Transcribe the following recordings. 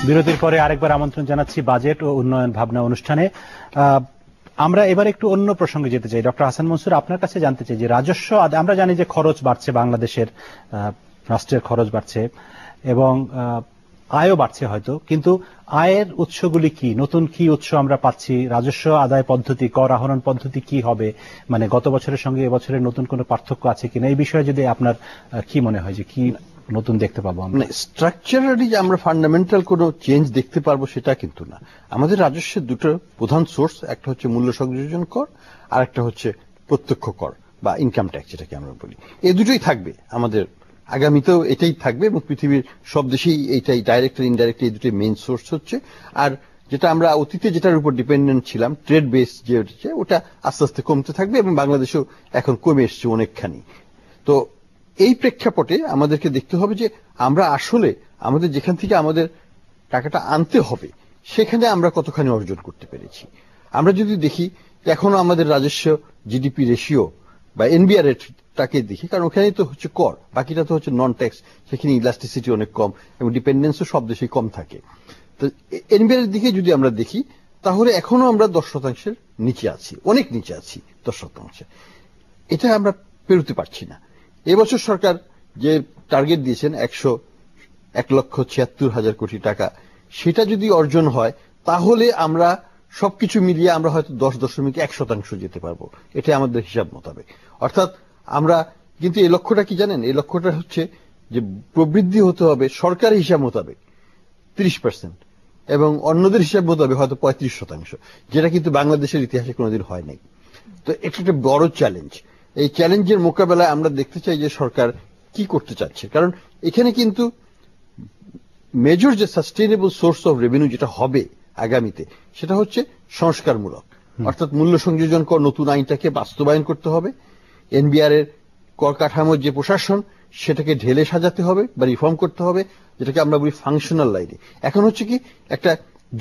বিরতির পরে আরেকবার আমন্ত্রণ জানাচ্ছি বাজেট ও উন্নয়ন ভাবনা অনুষ্ঠানে। আমরা এবার একটু অন্য প্রসঙ্গে যেতে চাই। ডক্টর হাসান মনসুর, আপনার কাছে জানতে চাই যে রাজস্ব আমরা জানি যে খরচ বাড়ছে, বাংলাদেশের রাষ্ট্রের খরচ বাড়ছে এবং আয়ও বাড়ছে হয়তো, কিন্তু আয়ের উৎসগুলি কি, নতুন কি উৎস আমরা পাচ্ছি, রাজস্ব আদায় পদ্ধতি, কর আহরণ পদ্ধতি কি হবে, মানে গত বছরের সঙ্গে এবছরের নতুন কোনো পার্থক্য আছে কিনা, এই বিষয়ে যদি আপনার কি মনে হয় যে কি নতুন দেখতে পাবো আমরা? স্ট্রাকচারালি যে আমরা ফান্ডামেন্টাল কোনো চেঞ্জ দেখতে পারবো সেটা কিন্তু না। আমাদের রাজস্বের দুটো প্রধান সোর্স, একটা হচ্ছে মূল্য সংযোজন কর আর একটা হচ্ছে প্রত্যক্ষ কর বা ইনকাম ট্যাক্স যেটাকে আমরা বলি। এই দুটোই থাকবে আমাদের, আগামীতেও এটাই থাকবে এবং পৃথিবীর সব দেশেই এইটাই ডাইরেক্ট আর ইনডাইরেক্ট এই দুটোই মেইন সোর্স হচ্ছে। আর যেটা আমরা অতীতে যেটার উপর ডিপেন্ডেন্ট ছিলাম ট্রেড বেস যে ওটা আস্তে আস্তে কমতে থাকবে এবং বাংলাদেশেও এখন কমে এসছে অনেকখানি। তো এই প্রেক্ষাপটে আমাদেরকে দেখতে হবে যে আমরা আসলে আমাদের যেখান থেকে আমাদের টাকাটা আনতে হবে সেখানে আমরা কতখানি অর্জন করতে পেরেছি। আমরা যদি দেখি এখনো আমাদের রাজস্ব জিডিপি রেশিও বা এনবিআর রেটটাকে দেখি, কারণ ওখানেই তো হচ্ছে কর, বাকিটা তো হচ্ছে নন ট্যাক্স, সেখানে ইলাস্টিসিটি অনেক কম এবং ডিপেন্ডেন্সও সব দেশেই কম থাকে। তো এনবিআর এর দিকে যদি আমরা দেখি তাহলে এখনো আমরা 10% নিচে আছি, অনেক নিচে আছি 10%। এটা আমরা পেরোতে পারছি না। এবছর সরকার যে টার্গেট দিয়েছেন 1,76,000 কোটি টাকা, সেটা যদি অর্জন হয় তাহলে আমরা সবকিছু মিলিয়ে আমরা হয়তো 10.1% যেতে পারবো, এটা আমাদের হিসাব মোতাবেক। অর্থাৎ আমরা কিন্তু এই লক্ষ্যটা কি জানেন, এই লক্ষ্যটা হচ্ছে যে প্রবৃদ্ধি হতে হবে সরকারি হিসাব মোতাবেক 30% এবং অন্যদের হিসাব মোতাবেক হয়তো 35%, যেটা কিন্তু বাংলাদেশের ইতিহাসে কোনোদিন হয় নাই। তো এটা একটা বড় চ্যালেঞ্জ। এই চ্যালেঞ্জের মোকাবেলায় আমরা দেখতে চাই যে সরকার কি করতে চাচ্ছে, কারণ এখানে কিন্তু মেজর যে সাস্টেইনেবল সোর্স অফ রেভিনিউ যেটা হবে আগামীতে সেটা হচ্ছে সংস্কারমূলক, অর্থাৎ মূল্য সংযোজন কর নতুন আইনটাকে বাস্তবায়ন করতে হবে, এনবিআর এর কর কাঠামোর যে প্রশাসন সেটাকে ঢেলে সাজাতে হবে বা রিফর্ম করতে হবে, যেটাকে আমরা বলি ফাংশনাল লাইনে। এখন হচ্ছে কি একটা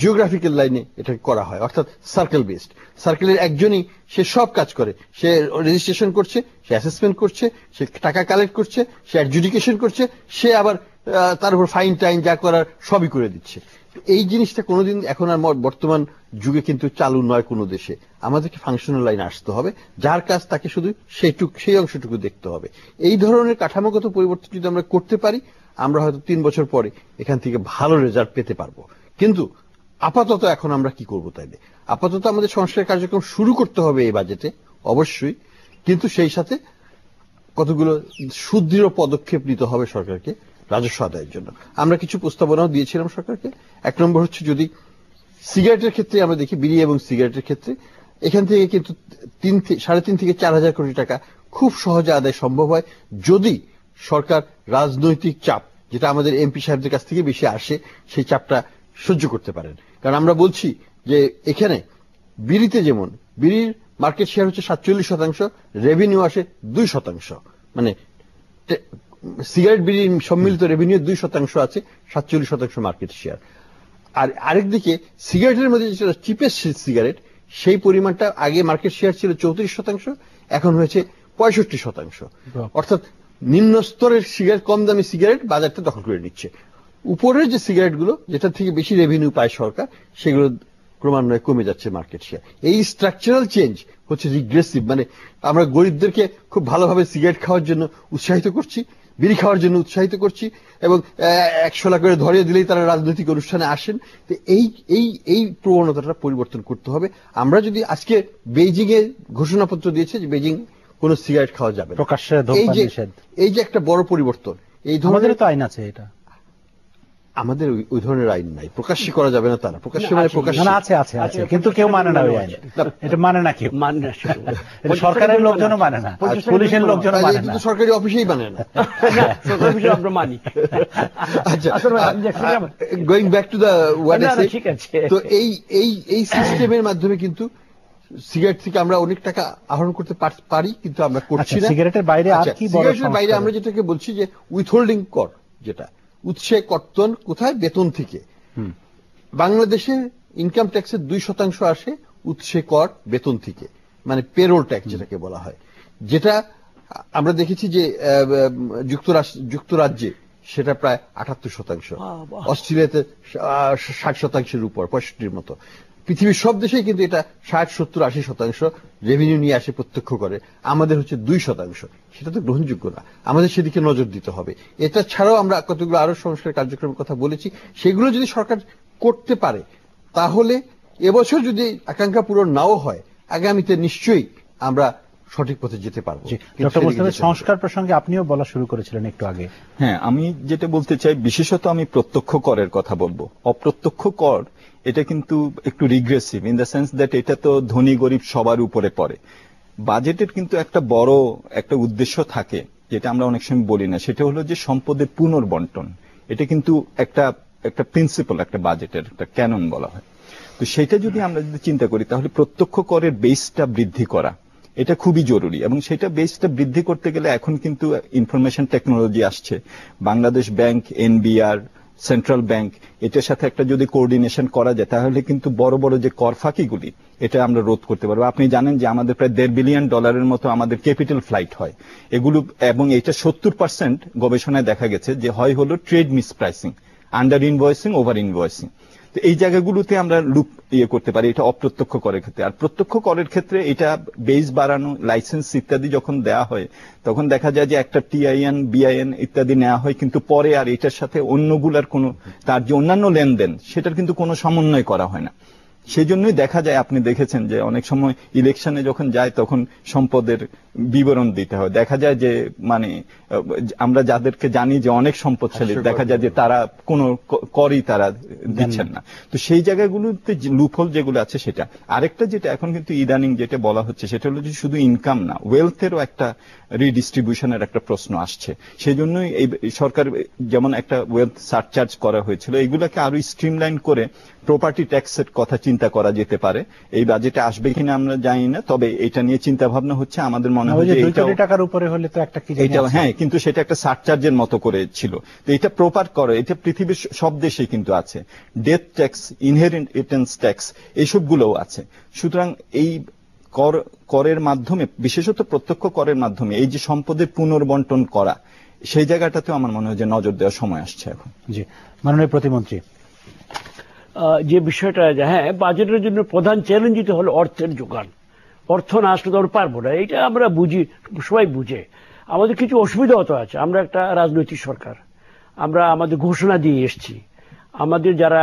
জিওগ্রাফিক্যাল লাইনে এটা করা হয়, অর্থাৎ সার্কেল বেসড। সার্কেলের একজনই সে সব কাজ করে, সে রেজিস্ট্রেশন করছে, সে অ্যাসেসমেন্ট করছে, সে টাকা কালেক্ট করছে, সে অ্যাডজুডিকেশন করছে, সে আবার তার উপর ফাইন টাইন যা করার সবই করে দিচ্ছে। এই জিনিসটা কোনোদিন এখন আর বর্তমান যুগে কিন্তু চালু নয় কোনো দেশে। আমাদেরকে ফাংশনাল লাইন আসতে হবে, যার কাজ তাকে শুধু সেই অংশটুকু দেখতে হবে। এই ধরনের কাঠামোগত পরিবর্তন যদি আমরা করতে পারি আমরা হয়তো 3 বছর পরে এখান থেকে ভালো রেজাল্ট পেতে পারবো। কিন্তু আপাতত এখন আমরা কি করবো তাইলে? আপাতত আমাদের সংস্কার কার্যক্রম শুরু করতে হবে এই বাজেটে অবশ্যই, কিন্তু সেই সাথে কতগুলো সুদৃঢ় পদক্ষেপ নিতে হবে সরকারকে রাজস্ব আদায়ের জন্য। আমরা কিছু প্রস্তাবনাও দিয়েছিলাম সরকারকে। 1 নম্বর হচ্ছে যদি সিগারেটের ক্ষেত্রে আমরা দেখি, বিড়ি এবং সিগারেটের ক্ষেত্রে এখান থেকে কিন্তু 3.5 থেকে 4,000 কোটি টাকা খুব সহজে আদায় সম্ভব হয় যদি সরকার রাজনৈতিক চাপ, যেটা আমাদের এমপি সাহেবদের কাছ থেকে বেশি আসে, সেই চাপটা সহ্য করতে পারেন। কারণ আমরা বলছি যে এখানে বিড়িতে যেমন বিড়ির মার্কেট শেয়ার হচ্ছে 47%, রেভিনিউ আসে 2%, মানে সিগারেট বিড়ি সম্মিলিত রেভিনিউ 2% আছে, 47% মার্কেট শেয়ার। আর আরেকদিকে সিগারেটের মধ্যে যেটা চিপেস্ট সিগারেট সেই পরিমাণটা আগে মার্কেট শেয়ার ছিল 34%, এখন হয়েছে 65%। অর্থাৎ নিম্ন স্তরের সিগারেট, কম দামি সিগারেট বাজারটা দখল করে নিচ্ছে। উপরের যে সিগারেটগুলো যেটা থেকে বেশি রেভিনিউ পায় সরকার, সেগুলো ক্রমান্বয়ে কমে যাচ্ছে মার্কেট শেয়ার। এই স্ট্রাকচারাল চেঞ্জ হচ্ছে রিগ্রেসিভ, মানে আমরা গরিবদেরকে খুব ভালোভাবে সিগারেট খাওয়ার জন্য উৎসাহিত করছি, বিড়ি খাওয়ার জন্য উৎসাহিত করছি এবং 100 লাখ করে ধরিয়ে দিলেই তারা রাজনৈতিক অনুষ্ঠানে আসেন। তো এই প্রবণতাটা পরিবর্তন করতে হবে। আমরা যদি আজকে বেইজিং এ ঘোষণাপত্র দিয়েছে যে বেইজিং কোনো সিগারেট খাওয়া যাবে না, প্রকাশ্যে ধূমপান নিষেধ, এই যে একটা বড় পরিবর্তন। এই ধরনের তো আইন আছে, এটা আমাদের ওই ধরনের আইন নাই, প্রকাশ্যে করা যাবে না। তারা প্রকাশ্যে মানে প্রকাশ্যে আছে কিন্তু কেউ মানে না ওই আইন, এটা মানে না কেউ, মানে না সরকারের লোকজনও মানে না, পুলিশের লোকজনও মানে না, সরকারি অফিসেই মানে না। সরকারি অফিসে আমরা মানি। আচ্ছা, going back to the what I said, তো এই সিস্টেমের মাধ্যমে কিন্তু সিগারেট থেকে আমরা অনেক টাকা আহরণ করতে পারি, কিন্তু আমরা করছি না। সিগারেটের বাইরে আর কি? সিগারেটের বাইরে আমরা যেটাকে বলছি যে উইথহোল্ডিং কর, যেটা উৎসে কর্তন কোথায়? বেতন থেকে। বাংলাদেশে ইনকাম ট্যাক্সের 2% আসে উৎসে কর বেতন থেকে, মানে পেরোল ট্যাক্স যেটাকে বলা হয়, যেটা আমরা দেখেছি যে যুক্তরাজ্যে সেটা প্রায় 78%। অস্ট্রেলিয়াতে 60%-এর উপর, 65%-র মতো। পৃথিবীর সব দেশেই কিন্তু এটা 60, 70, 80% রেভিনিউ নিয়ে আসে প্রত্যক্ষ করে। আমাদের হচ্ছে 2%। সেটা তো গ্রহণযোগ্য না, আমাদের সেদিকে নজর দিতে হবে। এটা ছাড়াও আমরা কতগুলো আরো সংস্কার কার্যক্রমের কথা বলেছি, সেগুলো যদি সরকার করতে পারে তাহলে এবছর যদি আকাঙ্ক্ষা পূরণ নাও হয়, আগামীতে নিশ্চয়ই আমরা সঠিক পথে যেতে পারবো। ডক্টর মোস্তাফিজ, সংস্কার প্রসঙ্গে আপনিও বলা শুরু করেছিলেন একটু আগে। হ্যাঁ, আমি যেটা বলতে চাই, বিশেষত আমি প্রত্যক্ষ করের কথা বলবো। অপ্রত্যক্ষ কর এটা কিন্তু একটু regressive in the sense that এটা তো ধনী গরিব সবার উপরে পড়ে। বাজেটের কিন্তু একটা বড় একটা উদ্দেশ্য থাকে, যেটা আমরা অনেক সময় বলি না, সেটা হলো যে সম্পদের পুনর্বন্টন। এটা কিন্তু একটা প্রিন্সিপাল, একটা বাজেটের একটা ক্যানন বলা হয়। তো সেটা যদি আমরা চিন্তা করি, তাহলে প্রত্যক্ষ করের বেসটা বৃদ্ধি করা এটা খুবই জরুরি। এবং সেটা বেসটা বৃদ্ধি করতে গেলে এখন কিন্তু ইনফরমেশন টেকনোলজি আসছে, Bangladesh bank, NBR, central bank, এটার সাথে একটা যদি কোঅর্ডিনেশন করা যায়, তাহলে কিন্তু বড় বড় যে কর ফাঁকিগুলি এটা আমরা রোধ করতে পারবো। আপনি জানেন যে আমাদের প্রায় $1.5 বিলিয়ন মতো আমাদের ক্যাপিটাল ফ্লাইট হয় এগুলো, এবং এটা 70% গবেষণায় দেখা গেছে যে হয় হলো trade mispricing, under invoicing, over invoicing. তো এই জায়গাগুলোতে আমরা লুপ করতে পারি, এটা অপ্রত্যক্ষ করের ক্ষেত্রে। আর প্রত্যক্ষ করের ক্ষেত্রে এটা বেস বাড়ানো, লাইসেন্স ইত্যাদি যখন দেয়া হয়, তখন দেখা যায় যে একটা টিআইএন, বিআইএন ইত্যাদি নেওয়া হয়, কিন্তু পরে আর এটার সাথে অন্যগুলার কোনো, তার যে অন্যান্য লেনদেন সেটার কিন্তু কোনো সমন্বয় করা হয় না। সেই জন্যই দেখা যায়, আপনি দেখেছেন যে অনেক সময় ইলেকশনে যখন যায় তখন সম্পদের বিবরণ দিতে হয়, দেখা যায় যে মানে আমরা যাদেরকে জানি যে অনেক সম্পদশালী, দেখা যায় যে তারা কোনো করই তারা দিচ্ছেন না। তো সেই জায়গাগুলোতে লুপহোল যেগুলো আছে সেটা। আরেকটা যেটা এখন কিন্তু ইদানিং যেটা বলা হচ্ছে, সেটা হলো যে শুধু ইনকাম না, ওয়েলথেরও একটা রিডিস্ট্রিবিউশনের একটা প্রশ্ন আসছে। সেই জন্যই এই সরকার যেমন একটা ওয়েলথ সারচার্জ করা হয়েছিল, এইগুলোকে আরো স্ট্রিমলাইন করে প্রপার্টি ট্যাক্সের কথা চিন্তা করা যেতে পারে। এই বাজেটে আসবে কিনা আমরা জানি না, তবে এটা নিয়ে চিন্তা ভাবনা হচ্ছে। আমাদের মনে হয় যে 2 কোটি টাকার উপরে হলে তো একটা কি, হ্যাঁ, কিন্তু সেটা একটা সারচার্জের মতো করে ছিল। তো এটা প্রপার করে, এটা পৃথিবীর সব দেশে কিন্তু আছে। ডেথ ট্যাক্স, ইনহেরিটেন্স ট্যাক্স, এইসবগুলোও আছে। সুতরাং এই করের মাধ্যমে, বিশেষত প্রত্যক্ষ করের মাধ্যমে এই যে সম্পদের পুনর্বন্টন করা, সেই জায়গাটাতেও আমার মনে হয় যে নজর দেওয়ার সময় আসছে এখন। জি, মাননীয় প্রতিমন্ত্রী, যে বিষয়টা, হ্যাঁ, বাজেটের জন্য প্রধান চ্যালেঞ্জই হলো অর্থের যোগান। অর্থ না আসলে তো আমরা পারবো না, এটা আমরা বুঝি, সবাই বুঝে। আমাদের কিছু অসুবিধাও তো আছে, আমরা একটা রাজনৈতিক সরকার, আমরা আমাদের ঘোষণা দিয়ে এসেছি। আমাদের যারা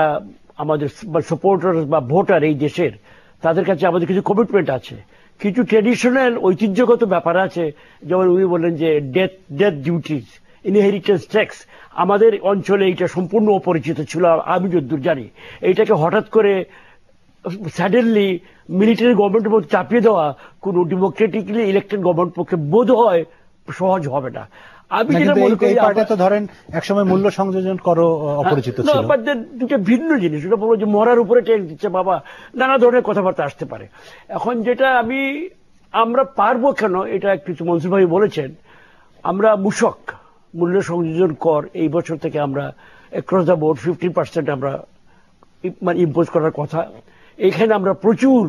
আমাদের সাপোর্টার বা ভোটার এই দেশের, তাদের কাছে আমাদের কিছু কমিটমেন্ট আছে, কিছু ট্রেডিশনাল ঐতিহ্যগত ব্যাপার আছে। যেমন উনি বললেন যে ডেথ ডিউটিজ, ইনহেরিটেন্স ট্যাক্স, আমাদের অঞ্চলে এইটা সম্পূর্ণ অপরিচিত ছিল আমি যতদূর জানি। এইটাকে হঠাৎ করে সাডেনলি মিলিটারি গভর্নমেন্টের মধ্যে চাপিয়ে দেওয়া কোন ডেমোক্রেটিকলি ইলেক্টেড গভর্নমেন্ট পক্ষে বোধ হয় সহজ হবে না। আমি যেটা মনে করি, তো ধরেন একসময় মূল্য সংযোজন করো অপরিচিত ছিল, দুটো ভিন্ন জিনিস। ওটা বলবো যে মরার উপরে ট্যাক্স দিচ্ছে বাবা, নানা ধরনের কথাবার্তা আসতে পারে। এখন যেটা আমরা পারবো কেন, এটা কিছু মনসুর ভাই বলেছেন, আমরা মূসক মূল্য সংযোজন কর এই বছর থেকে আমরা অ্যাক্রস দ্য বোর্ড 15% আমরা ইম্পোজ করার কথা। এখানে আমরা প্রচুর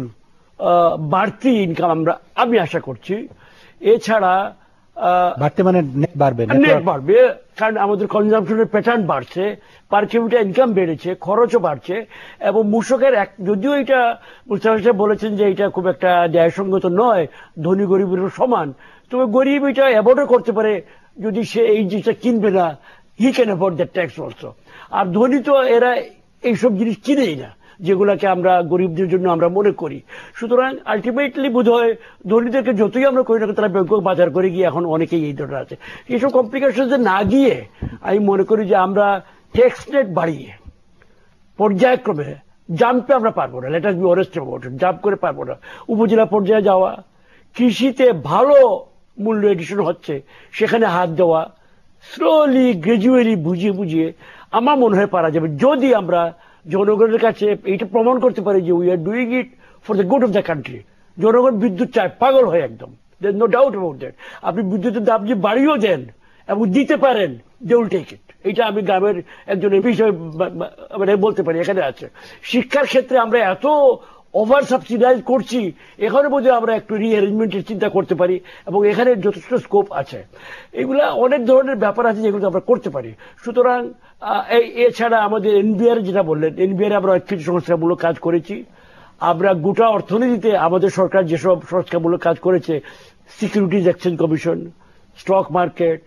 বাড়তি ইনকাম আমি আশা করছি। এছাড়া বাড়তে মানে নেট বাড়বে, কারণ আমাদের কনজাম্পশনের প্যাটার্ন বাড়ছে, পার ক্যাপিটা ইনকাম বেড়েছে, খরচও বাড়ছে। এবং মূসকের যদিও এটা মুস্তাফিজ সাহেব বলেছেন যে এটা খুব একটা ন্যায়সঙ্গত নয়, ধনী গরিবের সমান, তবে গরিব এটা অ্যাভয়েড করতে পারে যদি সে এই জিনিসটা কিনবে না, he can afford that tax also. আর ধনী তো এরা এইসব জিনিস কিনেই না যেগুলাকে আমরা গরিবদের জন্য আমরা মনে করি। সুতরাং আলটিমেটলি বোধ হয় ধনীদেরকে যতই আমরা করি না, তারা ব্যাংকক বাজার করে গিয়ে এখন অনেকেই এই ধরনের আছে। এইসব কমপ্লিকেশন না গিয়ে আমি মনে করি যে আমরা ট্যাক্স রেট বাড়িয়ে পর্যায়ক্রমে, জাম্পে আমরা পারবো না, let us be honest about it, jump করে পারবো না। উপজেলা পর্যায়ে যাওয়া, কৃষিতে ভালো মূল্য এডিশন হচ্ছে সেখানে হাত দেওয়া, স্লোলি গ্রাজুয়ালি বুঝিয়ে আমার মনে হয় পারা যাবে, যদি আমরা জনগণের কাছে এইটা প্রমাণ করতে পারি যে we are doing it for the good of the country. জনগণ বিদ্যুৎ চায়, পাগল হয় একদম, there is no doubt about that. আপনি বিদ্যুতের দাম যে বাড়িয়েও দেন এবং দিতে পারেন, দে উইল টেক ইট। এটা আমি গ্রামের একজন এমপি হিসেবে বলতে পারি, এখানে আছে। শিক্ষার ক্ষেত্রে আমরা এত ওভার সাবসিডাইজ করছি, এখানে বোধহয় আমরা একটু রিঅ্যারেঞ্জমেন্টের চিন্তা করতে পারি এবং এখানে যথেষ্ট স্কোপ আছে। এগুলা অনেক ধরনের ব্যাপার আছে যেগুলো আমরা করতে পারি। সুতরাং এছাড়া আমাদের এনবিআর যেটা বললেন, এনবিআর আমরা কিছু সংস্কারমূলক কাজ করেছি। আমরা গোটা অর্থনীতিতে আমাদের সরকার যেসব সংস্কারমূলক কাজ করেছে, securities exchange commission, stock market,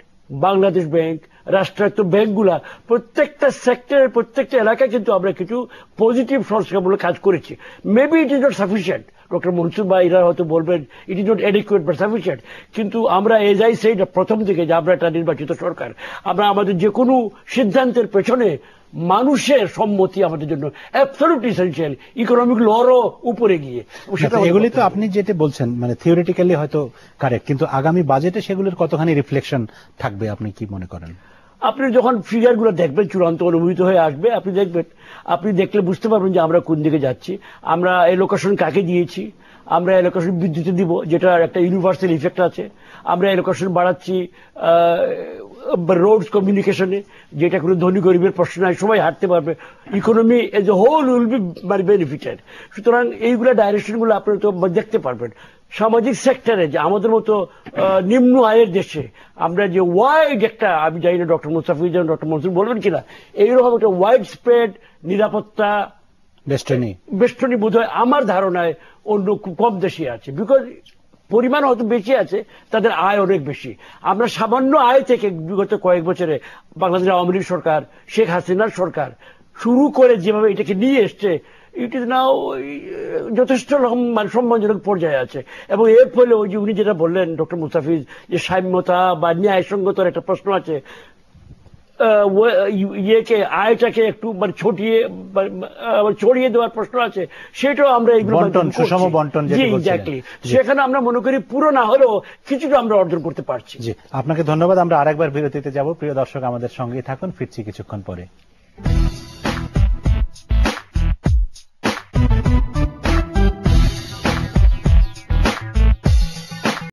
Bangladesh bank, রাষ্ট্রায়ত্ত ব্যাংকগুলা, প্রত্যেকটা সেক্টরের প্রত্যেকটা এলাকায় কিন্তু আমরা কিছু পজিটিভ সংস্কারমূলক কাজ করেছি। Maybe it is not sufficient, doctor Mansur ভাই এরা হয়তো বলবেন it is not adequate but sufficient, কিন্তু আমরা এজ আই সেড প্রথম থেকে যে আমরা একটা নির্বাচিত সরকার, আমরা আমাদের যে কোনো সিদ্ধান্তের পেছনে মানুষের সম্মতি আমাদের জন্য অ্যাবসলিউটলি এসেনশিয়াল, ইকোনমিক লরও উপরে গিয়ে। এগুলি তো আপনি যেটা বলছেন মানে থিওরিটিক্যালি হয়তো কারেক্ট, কিন্তু আগামী বাজেটে সেগুলোর কতখানি রিফ্লেকশন থাকবে আপনি কি মনে করেন? আপনি যখন ফিগারগুলো দেখবেন, চূড়ান্ত অনুভূত হয়ে আসবে, আপনি দেখবেন, আপনি দেখলে বুঝতে পারবেন যে আমরা কোন দিকে যাচ্ছি। আমরা এলোকেশন কাকে দিয়েছি, আমরা এলোকেশন বিদ্যুতে দিব, যেটার একটা ইউনিভার্সাল ইফেক্ট আছে। আমরা এলোকেশন বাড়াচ্ছি রোডস কমিউনিকেশনে, যেটা কোনো ধনী গরিবের প্রশ্ন নাই, সবাই হাঁটতে পারবে, economy as a whole will be benefited. সুতরাং এইগুলো ডাইরেকশনগুলো আপনি তো দেখতে পারবেন। সামাজিক সেক্টরে যে আমাদের মতো নিম্ন আয়ের দেশে আমরা যে ওয়াইড একটা, আমি জানি না ডক্টর মুস্তাফিজ ডক্টর মনসুর বলবেন কিনা, এইরকম একটা ওয়াইড স্প্রেড নিরাপত্তা বেষ্টনী বোধ হয় আমার ধারণায় অন্য খুব কম দেশে আছে। বিকজ পরিমাণ হয়তো বেশি আছে, তাদের আয় অনেক বেশি। আমরা সামান্য আয় থেকে বিগত কয়েক বছরে বাংলাদেশ আওয়ামী লীগ সরকার, শেখ হাসিনার সরকার শুরু করে যেভাবে এটাকে নিয়ে এসছে, ইট ইজ নাও যথেষ্ট রকম সম্মানজনক পর্যায়ে আছে। এবং এর ফলে ওই যে উনি যেটা বললেন ডক্টর মুস্তাফিজ, যে সাম্যতা বা ন্যায়সঙ্গতার একটা প্রশ্ন আছে, ইয়েকে আয়টাকে একটু মানে ছড়িয়ে দেওয়ার প্রশ্ন আছে, সেটাও আমরা এইগুলো সুষম বন্টন, সেখানে আমরা মনে করি পুরো না হলেও কিছুটা আমরা অর্জন করতে পারছি। জি, আপনাকে ধন্যবাদ। আমরা আরেকবার বিরতিতে যাব। প্রিয় দর্শক, আমাদের সঙ্গেই থাকুন, ফিরছি কিছুক্ষণ পরে।